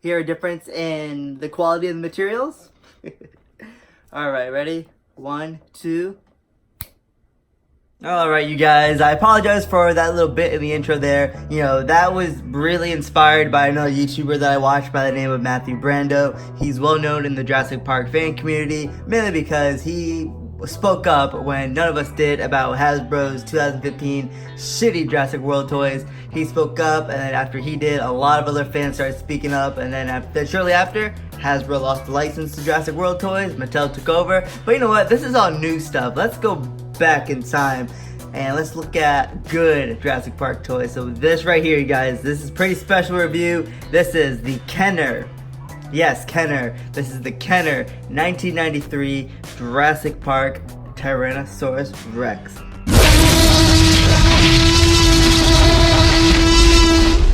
hear a difference in the quality of the materials? Alright, ready? 1, 2. Alright, you guys, I apologize for that little bit in the intro there. You know, that was really inspired by another YouTuber that I watched by the name of Matthew Brando. He's well known in the Jurassic Park fan community, mainly because he spoke up when none of us did about Hasbro's 2015 shitty Jurassic World toys. He spoke up, and then after he did, a lot of other fans started speaking up, and then shortly after, Hasbro lost the license to Jurassic World toys, Mattel took over. But you know what, this is all new stuff. Let's go back in time and let's look at good Jurassic Park toys. So this right here, you guys, this is pretty special review. This is the KENNER. Yes, KENNER. This is the KENNER 1993 Jurassic Park Tyrannosaurus Rex.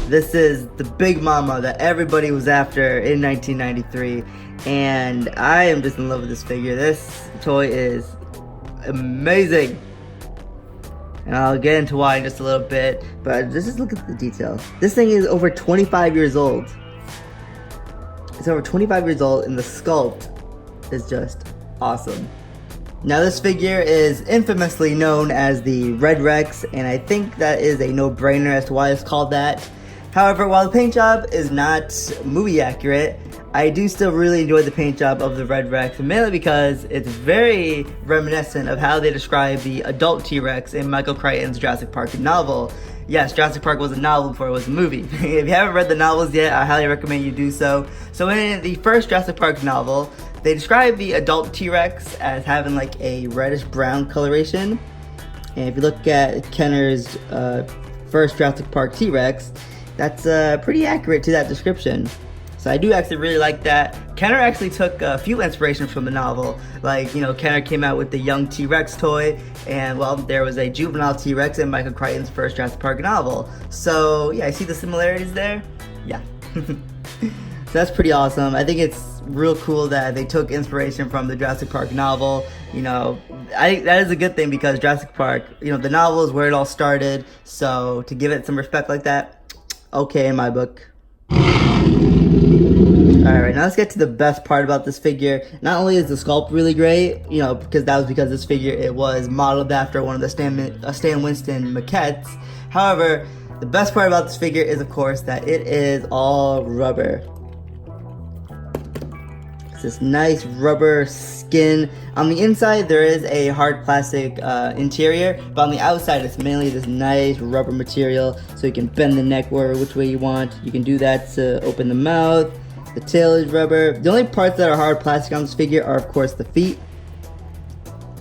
This is the big mama that everybody was after in 1993, and I am just in love with this figure. This toy is amazing, and I'll get into why in just a little bit, but just look at the detail. This thing is over 25 years old. It's over 25 years old, and the sculpt is just awesome. Now this figure is infamously known as the Red Rex, and I think that is a no-brainer as to why it's called that. However, while the paint job is not movie accurate, I do still really enjoy the paint job of the Red Rex, mainly because it's very reminiscent of how they describe the adult T-Rex in Michael Crichton's Jurassic Park novel. Yes, Jurassic Park was a novel before it was a movie. If you haven't read the novels yet, I highly recommend you do so. So in the first Jurassic Park novel, they describe the adult T-Rex as having like a reddish-brown coloration. And if you look at Kenner's first Jurassic Park T-Rex, that's pretty accurate to that description. So I do actually really like that. KENNER actually took a few inspirations from the novel. Like, you know, KENNER came out with the young T-Rex toy, and well, there was a juvenile T-Rex in Michael Crichton's first Jurassic Park novel. So yeah, I see the similarities there. Yeah. So that's pretty awesome. I think it's real cool that they took inspiration from the Jurassic Park novel. You know, I think that is a good thing because Jurassic Park, you know, the novel is where it all started. So to give it some respect like that, okay in my book. Alright, now let's get to the best part about this figure. Not only is the sculpt really great, you know, because this figure, it was modeled after one of the Stan Winston maquettes. However, the best part about this figure is, of course, that it is all rubber. It's this nice rubber skin. On the inside, there is a hard plastic interior, but on the outside, it's mainly this nice rubber material, so you can bend the neck which way you want. You can do that to open the mouth. The tail is rubber. The only parts that are hard plastic on this figure are, of course, the feet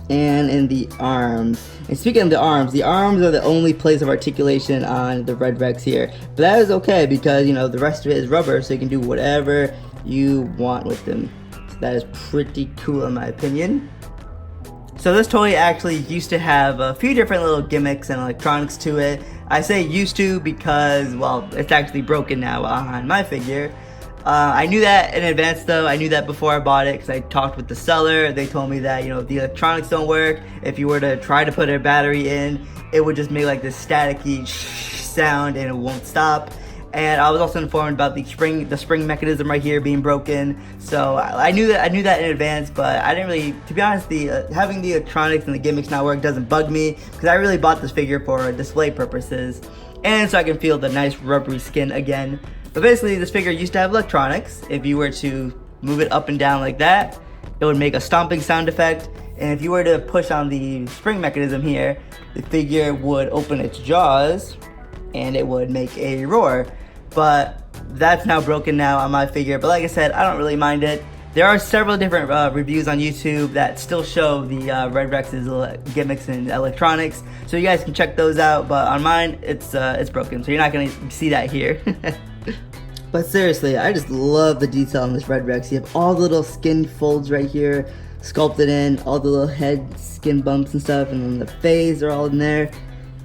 and in the arms. And speaking of the arms are the only place of articulation on the Red Rex here. But that is okay because, you know, the rest of it is rubber, so you can do whatever you want with them. So that is pretty cool in my opinion. So this toy actually used to have a few different little gimmicks and electronics to it. I say used to because, well, it's actually broken now on my figure. I knew that in advance though. I knew that before I bought it because I talked with the seller. They told me that, you know, the electronics don't work. If you were to try to put a battery in, it would just make like this staticky sound and it won't stop. And I was also informed about the spring mechanism right here being broken. So I knew that in advance, but I didn't really, to be honest, having the electronics and the gimmicks not work doesn't bug me because I really bought this figure for display purposes and so I can feel the nice rubbery skin again. But basically, this figure used to have electronics. If you were to move it up and down like that, it would make a stomping sound effect. And if you were to push on the spring mechanism here, the figure would open its jaws and it would make a roar. But that's now broken now on my figure. But like I said, I don't really mind it. There are several different reviews on YouTube that still show the Red Rex's gimmicks and electronics. So you guys can check those out. But on mine, it's broken. So you're not going to see that here. But seriously, I just love the detail on this Red Rex. You have all the little skin folds right here, sculpted in, all the little head skin bumps and stuff, and then the face are all in there.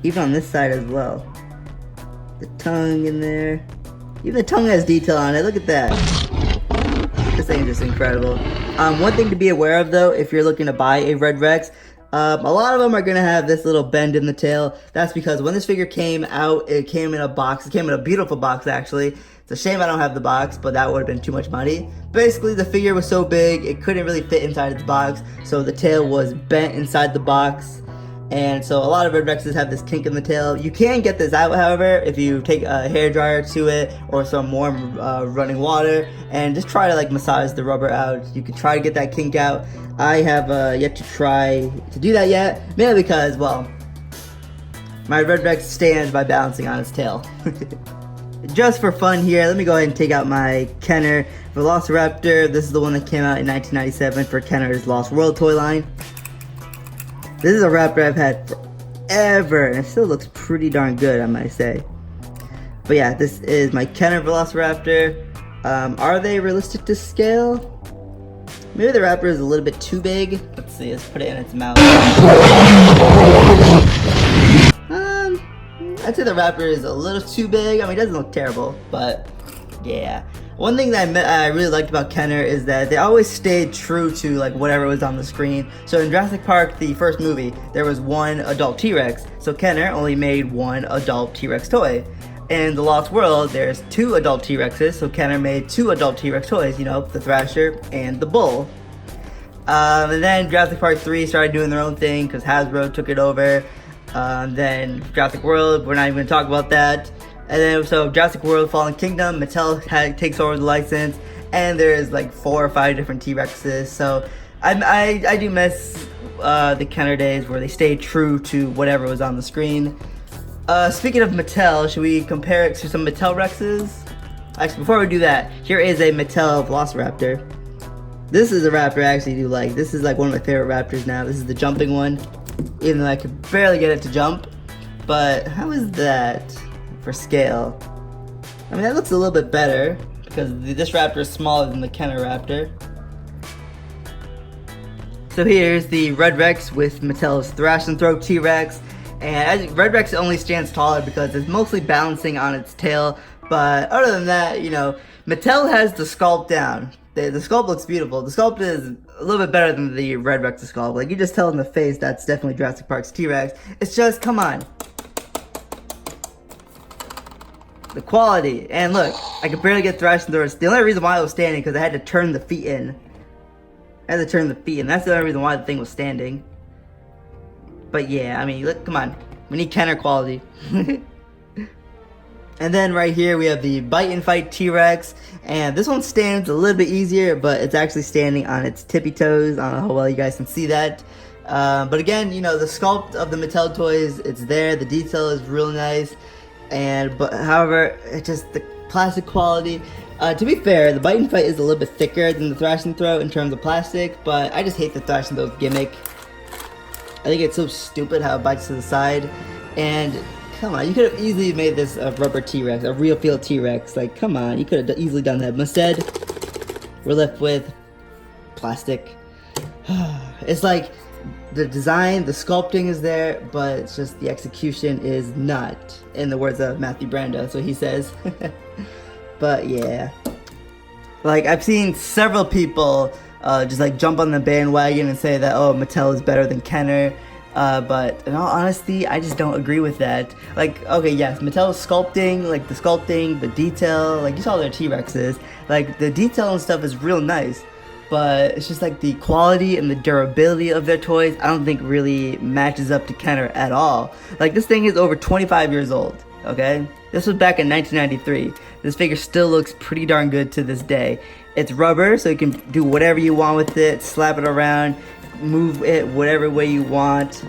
Even on this side as well. The tongue in there. Even the tongue has detail on it, look at that. This thing is just incredible. One thing to be aware of though, if you're looking to buy a Red Rex, a lot of them are going to have this little bend in the tail. That's because when this figure came out, it came in a box. It came in a beautiful box actually. It's a shame I don't have the box, but that would have been too much money. Basically, the figure was so big, it couldn't really fit inside its box, so the tail was bent inside the box. And so a lot of Red Rexes have this kink in the tail. You can get this out, however, if you take a hairdryer to it or some warm running water and just try to like massage the rubber out. You can try to get that kink out. I have yet to try to do that yet, mainly because, well, my Red Rex stands by balancing on its tail. Just for fun here, let me go ahead and take out my Kenner Velociraptor. This is the one that came out in 1997 for Kenner's Lost World toy line. This is a raptor I've had forever, and it still looks pretty darn good, I might say. But yeah, this is my Kenner Velociraptor. Are they realistic to scale? Maybe the raptor is a little bit too big. Let's see, let's put it in its mouth. I'd say the raptor is a little too big. I mean, it doesn't look terrible, but yeah. One thing that I really liked about Kenner is that they always stayed true to like whatever was on the screen. So in Jurassic Park, the first movie, there was one adult T-Rex. So Kenner only made one adult T-Rex toy. In The Lost World, there's 2 adult T-Rexes. So Kenner made 2 adult T-Rex toys, you know, the Thrasher and the Bull. And then Jurassic Park 3 started doing their own thing because Hasbro took it over. Then Jurassic World, we're not even going to talk about that. And then so Jurassic World Fallen Kingdom, Mattel takes over the license, and there's like 4 or 5 different T-Rexes. So I do miss the Kenner days where they stayed true to whatever was on the screen. Speaking of Mattel, should we compare it to some Mattel Rexes? Actually, before we do that, here is a Mattel Velociraptor. This is a raptor I actually do like. This is like one of my favorite raptors now. This is the jumping one, even though I could barely get it to jump. But how is that for scale? I mean, that looks a little bit better because this raptor is smaller than the Kenner raptor. So here's the Red Rex with Mattel's Thrash and Throw T-Rex. And Red Rex only stands taller because it's mostly balancing on its tail. But other than that, you know, Mattel has the sculpt down. The sculpt looks beautiful. The sculpt is a little bit better than the Red Rex's sculpt. Like, you just tell in the face that's definitely Jurassic Park's T-Rex. It's just, come on. The quality. And look, I could barely get Thrash and Throw. The only reason why I was standing because I had to turn the feet in. That's the only reason why the thing was standing. But yeah, I mean, look, come on. We need Kenner quality. And then right here we have the Bite and Fight T-Rex, and this one stands a little bit easier, but it's actually standing on its tippy toes. I don't know how well you guys can see that. But again, you know, the sculpt of the Mattel toys, it's there. The detail is real nice, but however, it's just the plastic quality. To be fair, the Bite and Fight is a little bit thicker than the Thrash and Throw in terms of plastic, but I just hate the Thrash and Throw gimmick. I think it's so stupid how it bites to the side, and come on, you could have easily made this a rubber T-Rex, a real feel T-Rex. Like, come on, you could have easily done that. But instead, we're left with plastic. It's like the design, the sculpting is there, but it's just the execution is not, in the words of Matthew Brando, so he says. But yeah, like, I've seen several people just like jump on the bandwagon and say that, oh, Mattel is better than Kenner. But in all honesty, I just don't agree with that. Like, okay, yes, Mattel's sculpting, like the sculpting, the detail, like you saw their T-Rexes, like the detail and stuff is real nice, but it's just like the quality and the durability of their toys, I don't think really matches up to Kenner at all. Like, this thing is over 25 years old, okay? This was back in 1993. This figure still looks pretty darn good to this day. It's rubber, so you can do whatever you want with it, slap it around, move it whatever way you want.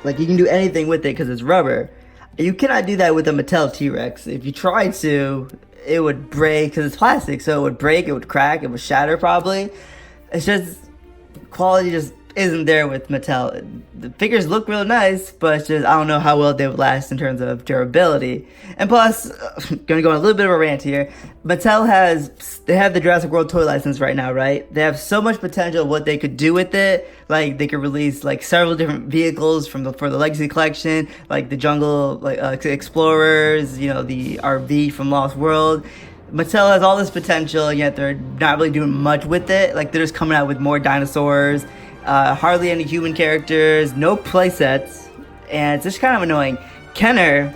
Like, you can do anything with it because it's rubber. You cannot do that with a Mattel T-Rex. If you try to, it would break because it's plastic, so it would break, it would crack, it would shatter probably. It's just, quality just isn't there with Mattel. The figures look real nice, but it's just, I don't know how well they would last in terms of durability. And plus, gonna go on a little bit of a rant here. Mattel they have the Jurassic World toy license right now, right? They have so much potential of what they could do with it. Like, they could release like several different vehicles for the Legacy Collection, like the Jungle Explorers, you know, the RV from Lost World. Mattel has all this potential, yet they're not really doing much with it. Like, they're just coming out with more dinosaurs. Hardly any human characters, no playsets, and it's just kind of annoying. Kenner,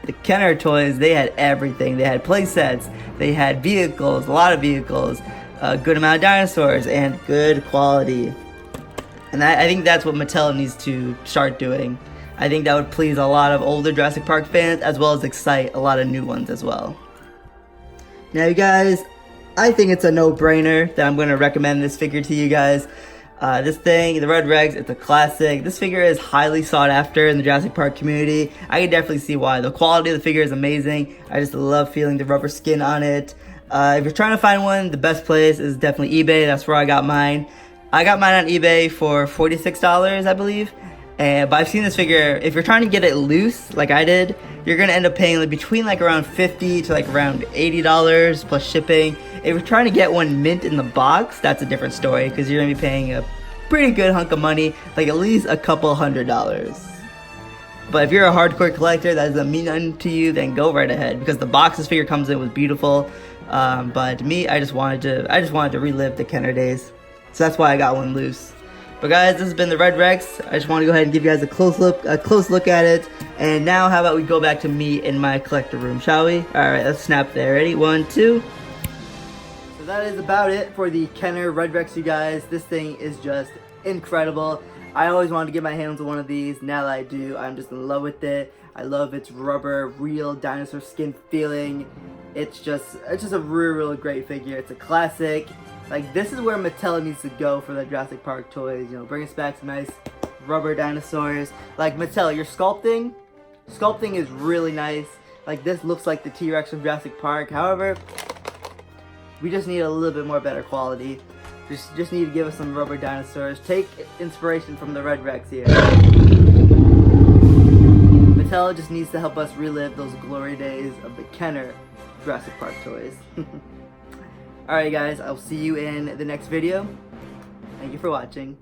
the Kenner toys, they had everything. They had play sets, they had vehicles, a lot of vehicles, a good amount of dinosaurs, and good quality. And I think that's what Mattel needs to start doing. I think that would please a lot of older Jurassic Park fans, as well as excite a lot of new ones as well. Now you guys, I think it's a no-brainer that I'm going to recommend this figure to you guys. This thing, the Red Rex, it's a classic. This figure is highly sought after in the Jurassic Park community. I can definitely see why. The quality of the figure is amazing. I just love feeling the rubber skin on it. If you're trying to find one, the best place is definitely eBay. That's where I got mine. I got mine on eBay for $46, I believe. But I've seen this figure, if you're trying to get it loose, like I did, you're going to end up paying like between like around $50 to like around $80 plus shipping. If you're trying to get one mint in the box, that's a different story, because you're going to be paying a pretty good hunk of money, like at least a couple $100s. But if you're a hardcore collector, that doesn't mean nothing to you, then go right ahead, because the box this figure comes in was beautiful. But me, I just wanted to relive the Kenner days, so that's why I got one loose. But guys, this has been the Red Rex. I just want to go ahead and give you guys a close look at it. And now, how about we go back to me in my collector room, shall we? All right, let's snap there. Ready? 1, 2. So that is about it for the Kenner Red Rex, you guys. This thing is just incredible. I always wanted to get my hands on one of these. Now that I do, I'm just in love with it. I love its rubber, real dinosaur skin feeling. It's just a real great figure. It's a classic. Like, this is where Mattel needs to go for the Jurassic Park toys. You know, bring us back some nice rubber dinosaurs. Like, Mattel, your sculpting is really nice. Like, this looks like the T-Rex from Jurassic Park. However, we just need a little bit more better quality. Just need to give us some rubber dinosaurs. Take inspiration from the Red Rex here. Mattel just needs to help us relive those glory days of the Kenner Jurassic Park toys. Alright guys, I'll see you in the next video. Thank you for watching.